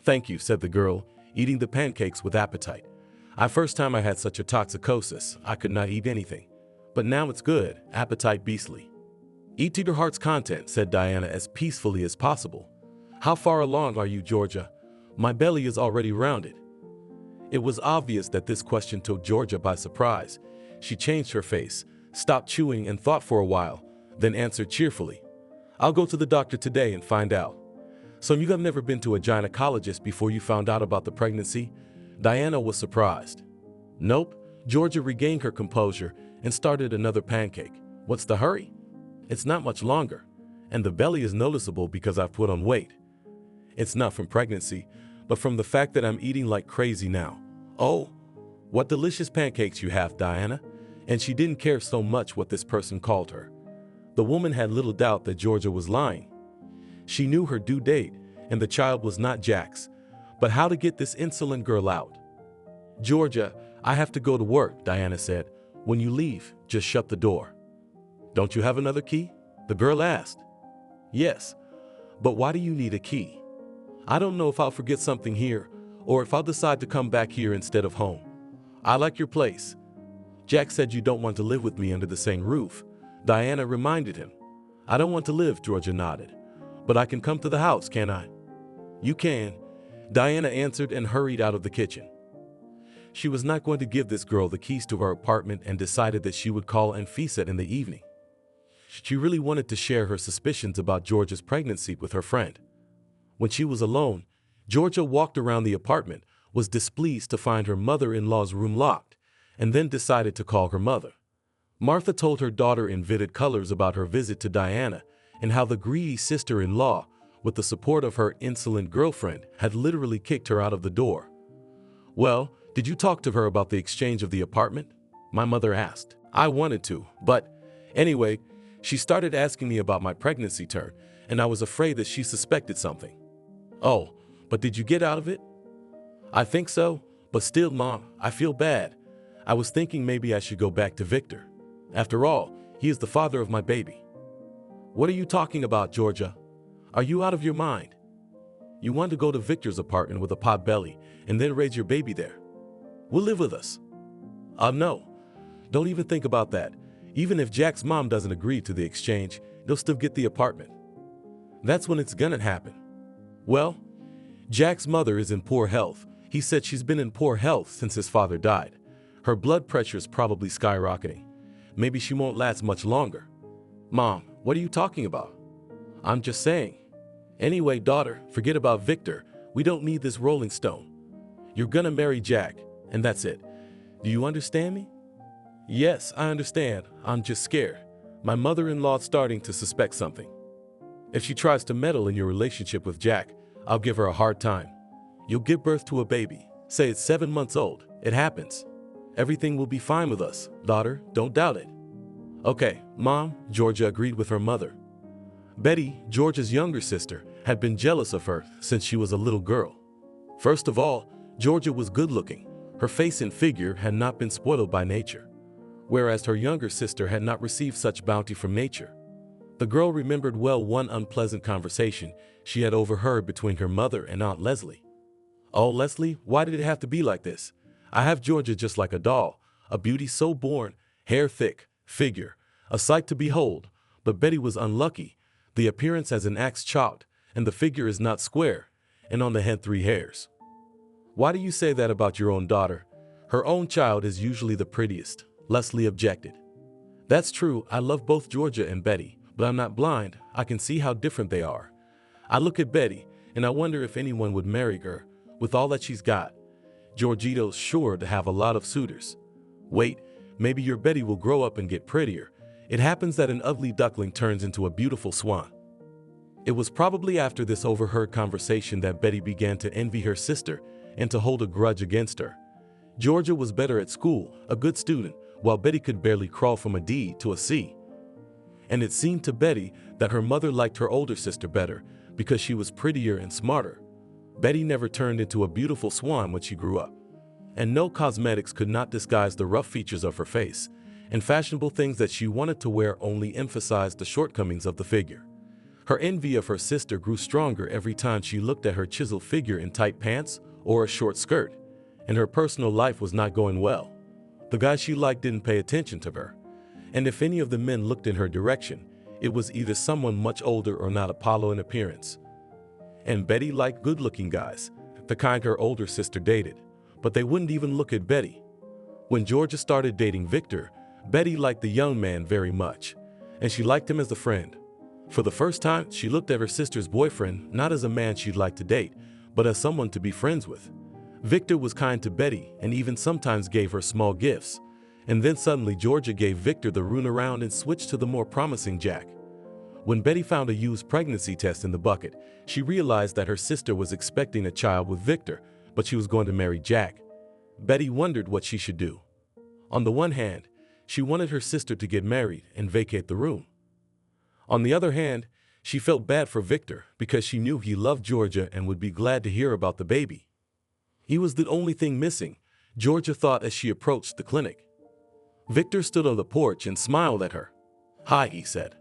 [SPEAKER 2] "Thank you," said the girl, eating the pancakes with appetite. First time I had such a toxicosis, I could not eat anything. But now it's good, appetite beastly." "Eat to your heart's content," said Diana as peacefully as possible. "How far along are you, Georgia? My belly is already rounded." It was obvious that this question took Georgia by surprise. She changed her face, stopped chewing and thought for a while, then answered cheerfully, "I'll go to the doctor today and find out." "So you have never been to a gynecologist before you found out about the pregnancy?" Diana was surprised. "Nope." Georgia regained her composure and started another pancake. "What's the hurry? It's not much longer, and the belly is noticeable because I've put on weight. It's not from pregnancy, but from the fact that I'm eating like crazy now." "Oh, what delicious pancakes you have, Diana." And she didn't care so much what this person called her. The woman had little doubt that Georgia was lying. She knew her due date, and the child was not Jack's. But how to get this insolent girl out? "Georgia, I have to go to work," Diana said. "When you leave, just shut the door." "Don't you have another key?" the girl asked. "Yes, but why do you need a key?" "I don't know if I'll forget something here, or if I'll decide to come back here instead of home. I like your place." "Jack said you don't want to live with me under the same roof," Diana reminded him. "I don't want to live," Georgia nodded. "But I can come to the house, can't I?" "You can," Diana answered and hurried out of the kitchen. She was not going to give this girl the keys to her apartment and decided that she would call Anfisa in the evening. She really wanted to share her suspicions about Georgia's pregnancy with her friend. When she was alone, Georgia walked around the apartment, was displeased to find her mother-in-law's room locked, and then decided to call her mother. Martha told her daughter in vivid colors about her visit to Diana and how the greedy sister-in-law, with the support of her insolent girlfriend, had literally kicked her out of the door. "Well, did you talk to her about the exchange of the apartment?" my mother asked. "I wanted to, but anyway, she started asking me about my pregnancy turn, and I was afraid that she suspected something." "Oh, but did you get out of it?" "I think so, but still, Mom, I feel bad. I was thinking maybe I should go back to Victor. After all, he is the father of my baby." "What are you talking about, Georgia? Are you out of your mind? You want to go to Victor's apartment with a pot belly and then raise your baby there? Will live with us?" No. Don't even think about that. Even if Jack's mom doesn't agree to the exchange, they'll still get the apartment. That's when it's gonna happen." "Well, Jack's mother is in poor health. He said she's been in poor health since his father died. Her blood pressure is probably skyrocketing. Maybe she won't last much longer." "Mom, what are you talking about?" "I'm just saying. Anyway, daughter, forget about Victor. We don't need this rolling stone. You're gonna marry Jack, and that's it. Do you understand me? Yes, I understand. I'm just scared. My mother-in-law's starting to suspect something. If she tries to meddle in your relationship with Jack, I'll give her a hard time. You'll give birth to a baby. Say it's 7 months old. It happens. Everything will be fine with us, daughter. Don't doubt it. Okay, Mom, Georgia agreed with her mother. Betty, Georgia's younger sister, had been jealous of her since she was a little girl. First of all, Georgia was good-looking. Her face and figure had not been spoiled by nature, whereas her younger sister had not received such bounty from nature. The girl remembered well one unpleasant conversation she had overheard between her mother and Aunt Leslie. "Oh, Leslie, why did it have to be like this? I have Georgia just like a doll, a beauty so born, hair thick, figure, a sight to behold, but Betty was unlucky. The appearance as an axe chopped, and the figure is not square, and on the head 3 hairs. Why do you say that about your own daughter? Her own child is usually the prettiest," Leslie objected. "That's true, I love both Georgia and Betty, but I'm not blind. I can see how different they are. I look at Betty, and I wonder if anyone would marry her, with all that she's got. Georgito's sure to have a lot of suitors. Wait, maybe your Betty will grow up and get prettier. It happens that an ugly duckling turns into a beautiful swan." It was probably after this overheard conversation that Betty began to envy her sister and to hold a grudge against her. Georgia was better at school, a good student, while Betty could barely crawl from a D to a C. And it seemed to Betty that her mother liked her older sister better because she was prettier and smarter. Betty never turned into a beautiful swan when she grew up, and no cosmetics could not disguise the rough features of her face, and fashionable things that she wanted to wear only emphasized the shortcomings of the figure. Her envy of her sister grew stronger every time she looked at her chiseled figure in tight pants or a short skirt, and her personal life was not going well. The guy she liked didn't pay attention to her, and if any of the men looked in her direction, it was either someone much older or not Apollo in appearance. And Betty liked good-looking guys, the kind her older sister dated, but they wouldn't even look at Betty. When Georgia started dating Victor, Betty liked the young man very much, and she liked him as a friend. For the first time, she looked at her sister's boyfriend not as a man she'd like to date, but as someone to be friends with. Victor was kind to Betty and even sometimes gave her small gifts. And then suddenly Georgia gave Victor the runaround and switched to the more promising Jack. When Betty found a used pregnancy test in the bucket, she realized that her sister was expecting a child with Victor, but she was going to marry Jack. Betty wondered what she should do. On the one hand, she wanted her sister to get married and vacate the room. On the other hand, she felt bad for Victor because she knew he loved Georgia and would be glad to hear about the baby. He was the only thing missing, Georgia thought as she approached the clinic. Victor stood on the porch and smiled at her. "Hi," he said.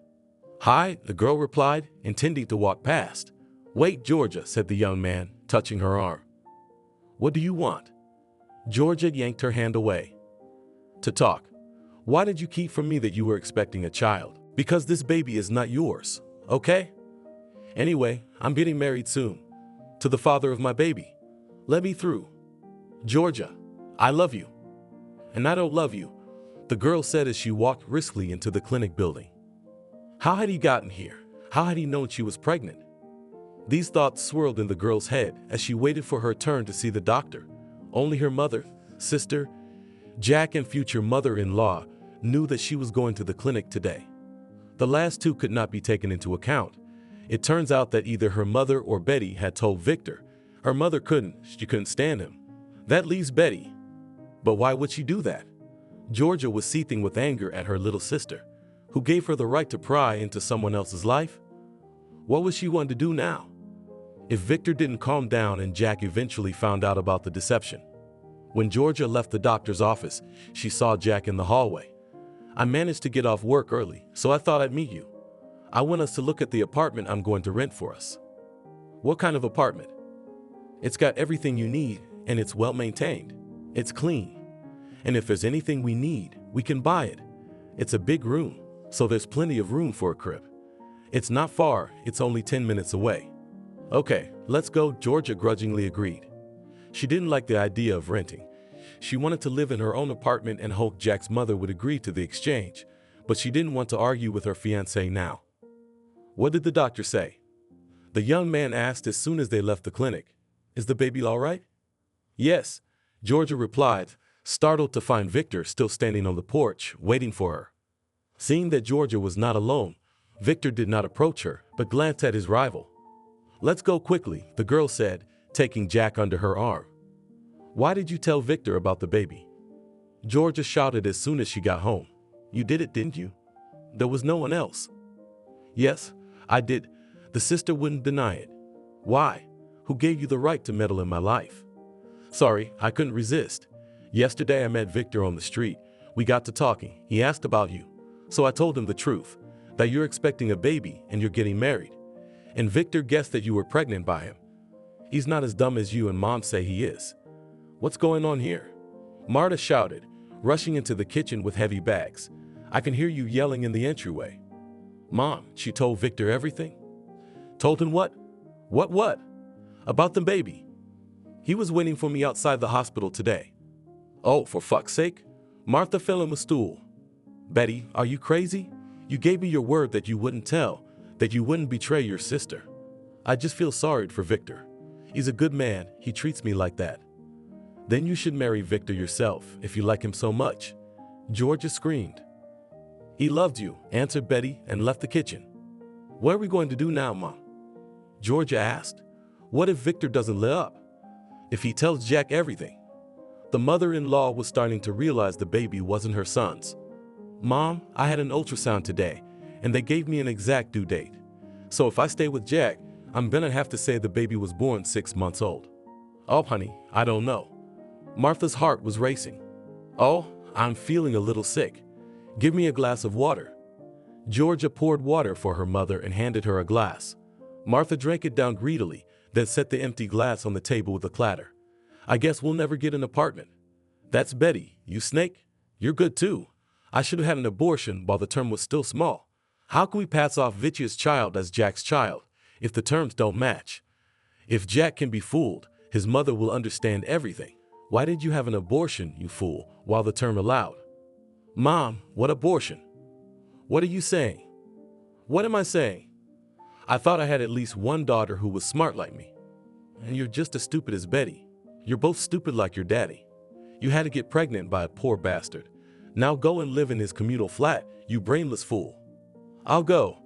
[SPEAKER 2] "Hi," the girl replied, intending to walk past. "Wait, Georgia," said the young man, touching her arm. "What do you want?" Georgia yanked her hand away. "To talk. Why did you keep from me that you were expecting a child? Because this baby is not yours, okay? Anyway, I'm getting married soon. To the father of my baby. Let me through. Georgia, I love you." "And I don't love you," the girl said as she walked briskly into the clinic building. How had he gotten here? How had he known she was pregnant? These thoughts swirled in the girl's head as she waited for her turn to see the doctor. Only her mother, sister, Jack, and future mother-in-law knew that she was going to the clinic today. The last two could not be taken into account. It turns out that either her mother or Betty had told Victor. Her mother couldn't. She couldn't stand him. That leaves Betty. But why would she do that? Georgia was seething with anger at her little sister, who gave her the right to pry into someone else's life. What was she going to do now? If Victor didn't calm down and Jack eventually found out about the deception. When Georgia left the doctor's office, she saw Jack in the hallway. "I managed to get off work early, so I thought I'd meet you. I want us to look at the apartment I'm going to rent for us." "What kind of apartment?" "It's got everything you need, and it's well maintained. It's clean. And if there's anything we need, we can buy it. It's a big room, so there's plenty of room for a crib. It's not far, it's only 10 minutes away." "Okay, let's go," Georgia grudgingly agreed. She didn't like the idea of renting. She wanted to live in her own apartment and hoped Jack's mother would agree to the exchange, but she didn't want to argue with her fiancé now. "What did the doctor say?" the young man asked as soon as they left the clinic. Is the baby all right? Yes, Georgia replied, startled to find Victor still standing on the porch, waiting for her. Seeing that Georgia was not alone, Victor did not approach her, but glanced at his rival. Let's go quickly, the girl said, taking Jack under her arm. Why did you tell Victor about the baby? Georgia shouted as soon as she got home. You did it, didn't you? There was no one else. Yes, I did. The sister wouldn't deny it. Why? Who gave you the right to meddle in my life? Sorry, I couldn't resist. Yesterday I met Victor on the street. We got to talking. He asked about you. So I told him the truth, that you're expecting a baby and you're getting married. And Victor guessed that you were pregnant by him. He's not as dumb as you and Mom say he is. What's going on here? Marta shouted, rushing into the kitchen with heavy bags. I can hear you yelling in the entryway. Mom, she told Victor everything? Told him what? What? About the baby. He was waiting for me outside the hospital today. Oh, for fuck's sake. Martha fell on a stool. Betty, are you crazy? You gave me your word that you wouldn't tell, that you wouldn't betray your sister. I just feel sorry for Victor. He's a good man. He treats me like that. Then you should marry Victor yourself if you like him so much. Georgia screamed. He loved you, answered Betty and left the kitchen. What are we going to do now, Mom? Georgia asked. What if Victor doesn't live up? If he tells Jack everything? The mother-in-law was starting to realize the baby wasn't her son's. Mom, I had an ultrasound today, and they gave me an exact due date. So if I stay with Jack, I'm gonna have to say the baby was born 6 months old. Oh, honey, I don't know. Martha's heart was racing. Oh, I'm feeling a little sick. Give me a glass of water. Georgia poured water for her mother and handed her a glass. Martha drank it down greedily, then set the empty glass on the table with a clatter. I guess we'll never get an apartment. That's Betty, you snake. You're good too. I should have had an abortion while the term was still small. How can we pass off Vitya's child as Jack's child if the terms don't match? If Jack can be fooled, his mother will understand everything. Why did you have an abortion, you fool, while the term allowed? Mom, what abortion? What are you saying? What am I saying? I thought I had at least one daughter who was smart like me. And you're just as stupid as Betty. You're both stupid like your daddy. You had to get pregnant by a poor bastard. Now go and live in his communal flat, you brainless fool. I'll go.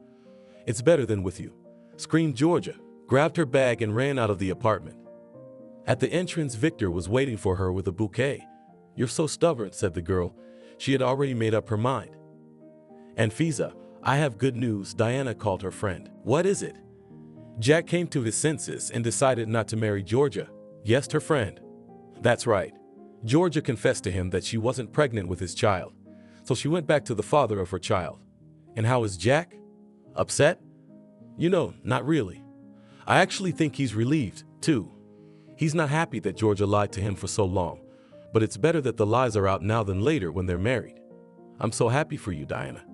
[SPEAKER 2] It's better than with you, screamed Georgia, grabbed her bag and ran out of the apartment. At the entrance, Victor was waiting for her with a bouquet. You're so stubborn, said the girl. She had already made up her mind. Anfisa, I have good news, Diana called her friend. What is it? Jack came to his senses and decided not to marry Georgia, guessed her friend. That's right. Georgia confessed to him that she wasn't pregnant with his child, so she went back to the father of her child. And how is Jack? Upset? You know, not really. I actually think he's relieved, too. He's not happy that Georgia lied to him for so long, but it's better that the lies are out now than later when they're married. I'm so happy for you, Diana.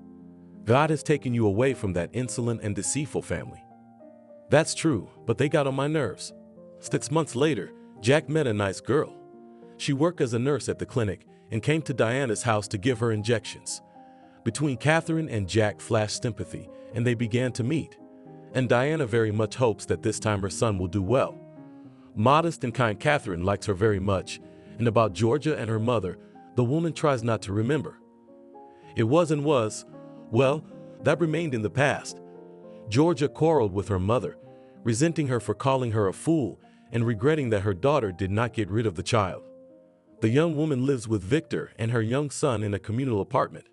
[SPEAKER 2] God has taken you away from that insolent and deceitful family. That's true, but they got on my nerves. 6 months later, Jack met a nice girl. She worked as a nurse at the clinic and came to Diana's house to give her injections. Between Catherine and Jack flashed sympathy, and they began to meet. And Diana very much hopes that this time her son will do well. Modest and kind Catherine likes her very much, and about Georgia and her mother, the woman tries not to remember. It was and was, well, that remained in the past. Georgia quarreled with her mother, resenting her for calling her a fool and regretting that her daughter did not get rid of the child. The young woman lives with Victor and her young son in a communal apartment.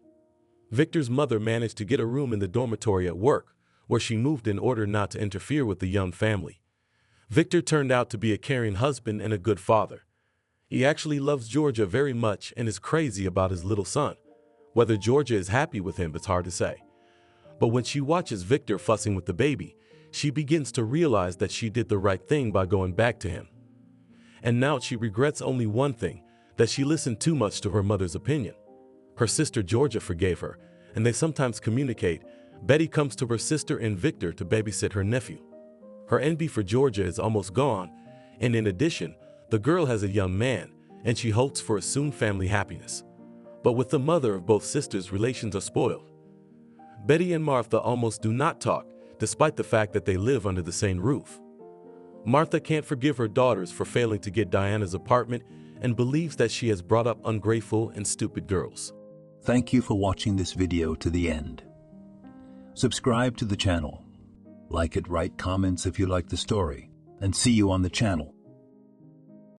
[SPEAKER 2] Victor's mother managed to get a room in the dormitory at work, where she moved in order not to interfere with the young family. Victor turned out to be a caring husband and a good father. He actually loves Georgia very much and is crazy about his little son. Whether Georgia is happy with him is hard to say. But when she watches Victor fussing with the baby, she begins to realize that she did the right thing by going back to him. And now she regrets only one thing, that she listened too much to her mother's opinion. Her sister Georgia forgave her, and they sometimes communicate. Betty comes to her sister and Victor to babysit her nephew. Her envy for Georgia is almost gone, and in addition, the girl has a young man, and she hopes for a soon family happiness. But with the mother of both sisters, relations are spoiled. Betty and Martha almost do not talk, despite the fact that they live under the same roof. Martha can't forgive her daughters for failing to get Diana's apartment and believes that she has brought up ungrateful and stupid girls.
[SPEAKER 1] Thank you for watching this video to the end. Subscribe to the channel. Like it, write comments if you like the story, and see you on the channel.